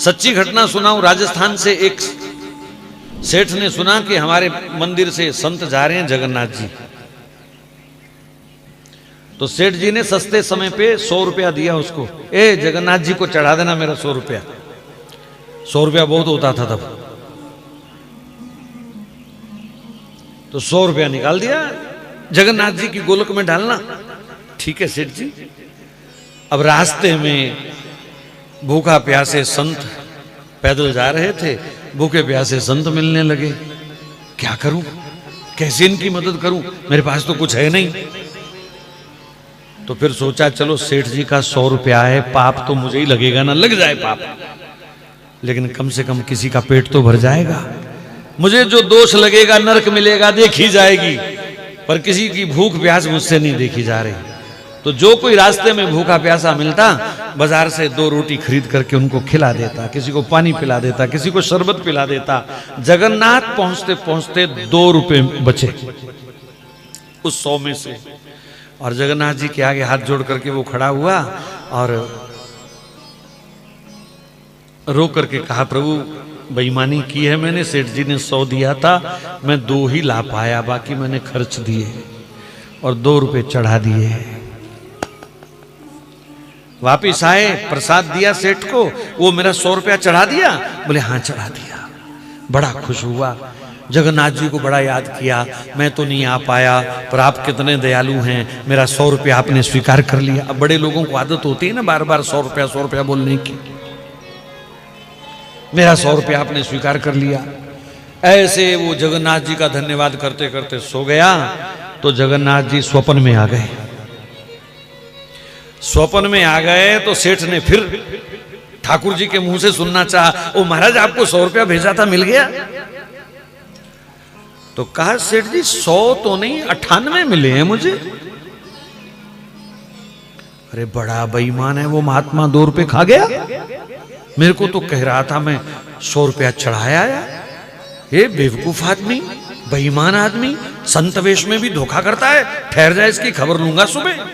सच्ची घटना सुनाऊं। राजस्थान से एक सेठ ने सुना कि हमारे मंदिर से संत जा रहे हैं जगन्नाथ जी। तो सेठ जी ने सस्ते समय पे 100 रुपया दिया उसको, ए जगन्नाथ जी को चढ़ा देना मेरा 100 रुपया। 100 रुपया बहुत होता था तब। तो 100 रुपया निकाल दिया, जगन्नाथ जी की गोलक में डालना। ठीक है सेठ जी। अब रास्ते में भूखा प्यासे संत पैदल जा रहे थे, भूखे प्यासे संत मिलने लगे। क्या करूं, कैसे इनकी मदद करूं, मेरे पास तो कुछ है नहीं। तो फिर सोचा चलो सेठ जी का 100 रुपया है, पाप तो मुझे ही लगेगा ना, लग जाए पाप, लेकिन कम से कम किसी का पेट तो भर जाएगा। मुझे जो दोष लगेगा नरक मिलेगा देखी जाएगी, पर किसी की भूख प्यास मुझसे नहीं देखी जा रही। तो जो कोई रास्ते में भूखा प्यासा मिलता, बाजार से 2 रोटी खरीद करके उनको खिला देता, किसी को पानी पिला देता, किसी को शरबत पिला देता। जगन्नाथ पहुंचते पहुंचते 2 रुपए बचे उस 100 में से। और जगन्नाथ जी के आगे हाथ जोड़ करके वो खड़ा हुआ और रो करके कहा, प्रभु बेईमानी की है मैंने, सेठ जी ने 100 दिया था, मैं 2 ही ला पाया, बाकी मैंने खर्च दिए और 2 रुपए चढ़ा दिए। वापिस आए, प्रसाद दिया सेठ को, वो मेरा 100 रुपया चढ़ा दिया? बोले हाँ चढ़ा दिया। बड़ा खुश हुआ, जगन्नाथ जी को बड़ा याद किया, मैं तो नहीं आ पाया पर आप कितने दयालु हैं, मेरा 100 रुपया आपने स्वीकार कर लिया। अब बड़े लोगों को आदत होती है ना बार बार 100 रुपया बोलने की, मेरा 100 रुपया आपने स्वीकार कर लिया। ऐसे वो जगन्नाथ जी का धन्यवाद करते करते सो गया। तो जगन्नाथ जी स्वप्न में आ गए। स्वप्न में आ गए तो सेठ ने फिर ठाकुर जी के मुंह से सुनना चाहा, ओ महाराज आपको 100 रुपया भेजा था, मिल गया? तो कहा सेठ जी 100 तो नहीं 98 मिले हैं मुझे। अरे बड़ा बेईमान है वो महात्मा, 2 रुपए खा गया। मेरे को तो कह रहा था मैं 100 रुपया चढ़ाया। ये बेवकूफ आदमी, बेईमान आदमी, संत वेश में भी धोखा करता है। ठहर जाए, इसकी खबर लूंगा सुबह।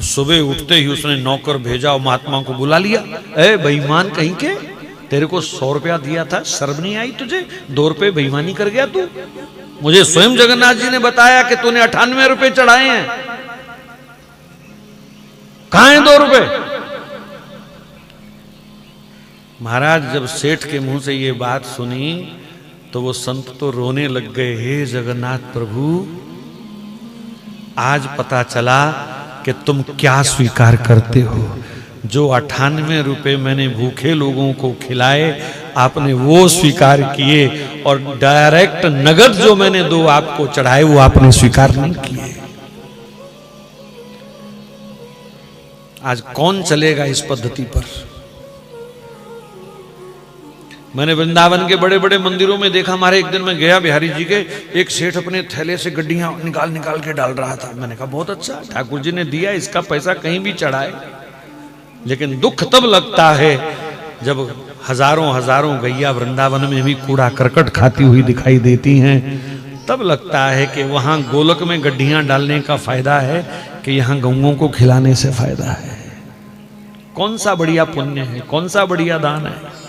सुबह उठते ही उसने नौकर भेजा और महात्मा को बुला लिया। ए बेईमान कहीं के, तेरे को 100 रुपया दिया था, शर्म नहीं आई तुझे? 2 रुपए बेईमानी कर गया तू। मुझे स्वयं जगन्नाथ जी ने बताया कि तूने 98 रुपए चढ़ाए हैं, कहां है 2 रुपए? महाराज जब सेठ के मुंह से ये बात सुनी तो वो संत तो रोने लग गए। हे जगन्नाथ प्रभु, आज पता चला कि तुम क्या स्वीकार करते हो। जो 98 रुपए मैंने भूखे लोगों को खिलाए आपने वो स्वीकार किए, और डायरेक्ट नगद जो मैंने 2 आपको चढ़ाए वो आपने स्वीकार नहीं किए। आज कौन चलेगा इस पद्धति पर? मैंने वृंदावन के बड़े बड़े मंदिरों में देखा। हमारे एक दिन में गया बिहारी जी के, एक सेठ अपने थैले से गड्डियां निकाल निकाल के डाल रहा था। मैंने कहा बहुत अच्छा, ठाकुर जी ने दिया, इसका पैसा कहीं भी चढ़ाए। लेकिन दुख तब लगता है जब हजारों हजारों गैया वृंदावन में भी कूड़ा करकट खाती हुई दिखाई देती हैं। तब लगता है कि वहां गोलक में गड्डियां डालने का फायदा है कि यहां गौओं को खिलाने से फायदा है। कौन सा बढ़िया पुण्य है, कौन सा बढ़िया दान है?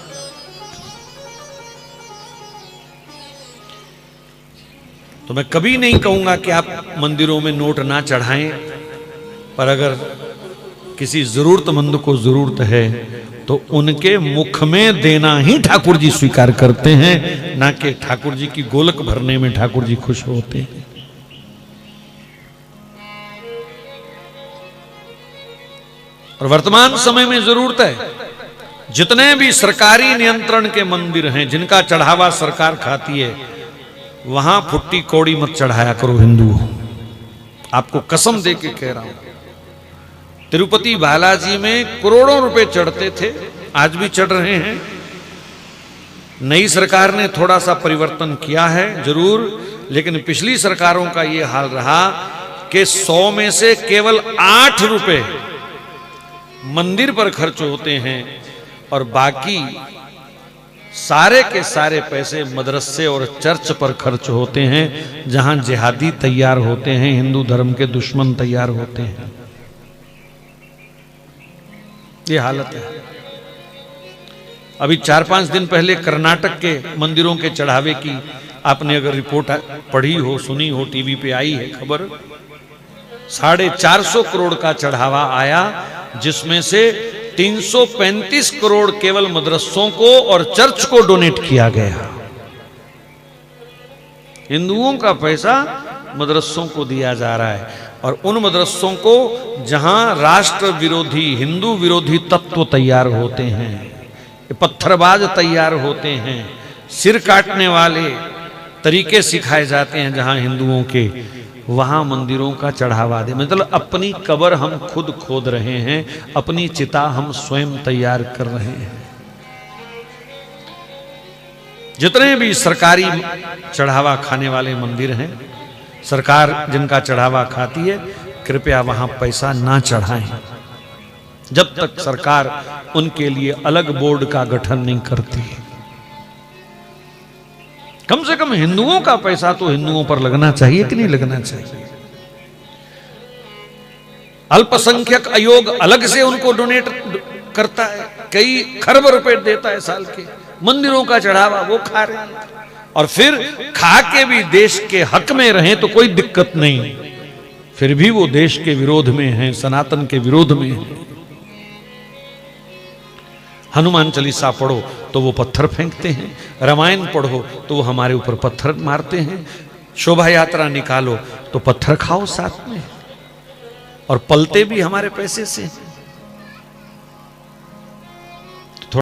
तो मैं कभी नहीं कहूंगा कि आप मंदिरों में नोट ना चढ़ाएं, पर अगर किसी जरूरतमंद को जरूरत है तो उनके मुख में देना ही ठाकुर जी स्वीकार करते हैं, ना कि ठाकुर जी की गोलक भरने में ठाकुर जी खुश होते हैं। और वर्तमान समय में जरूरत है, जितने भी सरकारी नियंत्रण के मंदिर हैं जिनका चढ़ावा सरकार खाती है, वहां फुट्टी कौड़ी मत चढ़ाया करो हिंदुओं। आपको कसम दे के कह रहा हूं। तिरुपति बालाजी में करोड़ों रुपए चढ़ते थे, आज भी चढ़ रहे हैं। नई सरकार ने थोड़ा सा परिवर्तन किया है जरूर, लेकिन पिछली सरकारों का यह हाल रहा कि 100 में से केवल 8 रुपए मंदिर पर खर्च होते हैं और बाकी सारे के सारे पैसे मदरसे और चर्च पर खर्च होते हैं, जहां जिहादी तैयार होते हैं, हिंदू धर्म के दुश्मन तैयार होते हैं। ये हालत है। अभी 4-5 दिन पहले कर्नाटक के मंदिरों के चढ़ावे की आपने अगर रिपोर्ट पढ़ी हो, सुनी हो, टीवी पे आई है खबर, 450 करोड़ का चढ़ावा आया, जिसमें से 335 करोड़ केवल मदरसों को और चर्च को डोनेट किया गया। हिंदुओं का पैसा मदरसों को दिया जा रहा है, और उन मदरसों को जहां राष्ट्र विरोधी, हिंदू विरोधी तत्व तैयार होते हैं, पत्थरबाज तैयार होते हैं, सिर काटने वाले तरीके सिखाए जाते हैं जहां हिंदुओं के, वहां मंदिरों का चढ़ावा दे। मतलब अपनी कब्र हम खुद खोद रहे हैं, अपनी चिता हम स्वयं तैयार कर रहे हैं। जितने भी सरकारी चढ़ावा खाने वाले मंदिर हैं, सरकार जिनका चढ़ावा खाती है, कृपया वहां पैसा ना चढ़ाएं जब तक सरकार उनके लिए अलग बोर्ड का गठन नहीं करती है। कम से कम हिंदुओं का पैसा तो हिंदुओं पर लगना चाहिए कि नहीं लगना चाहिए। अल्पसंख्यक आयोग अलग से उनको डोनेट करता है, कई खरब रुपए देता है साल के, मंदिरों का चढ़ावा वो खा रहे हैं, और फिर खा के भी देश के हक में रहें तो कोई दिक्कत नहीं, फिर भी वो देश के विरोध में हैं, सनातन के विरोध में हैं। हनुमान चालीसा पढ़ो तो वो पत्थर फेंकते हैं, रामायण पढ़ो तो वो हमारे ऊपर पत्थर मारते हैं, शोभा यात्रा निकालो तो पत्थर खाओ साथ में, और पलते भी हमारे पैसे से।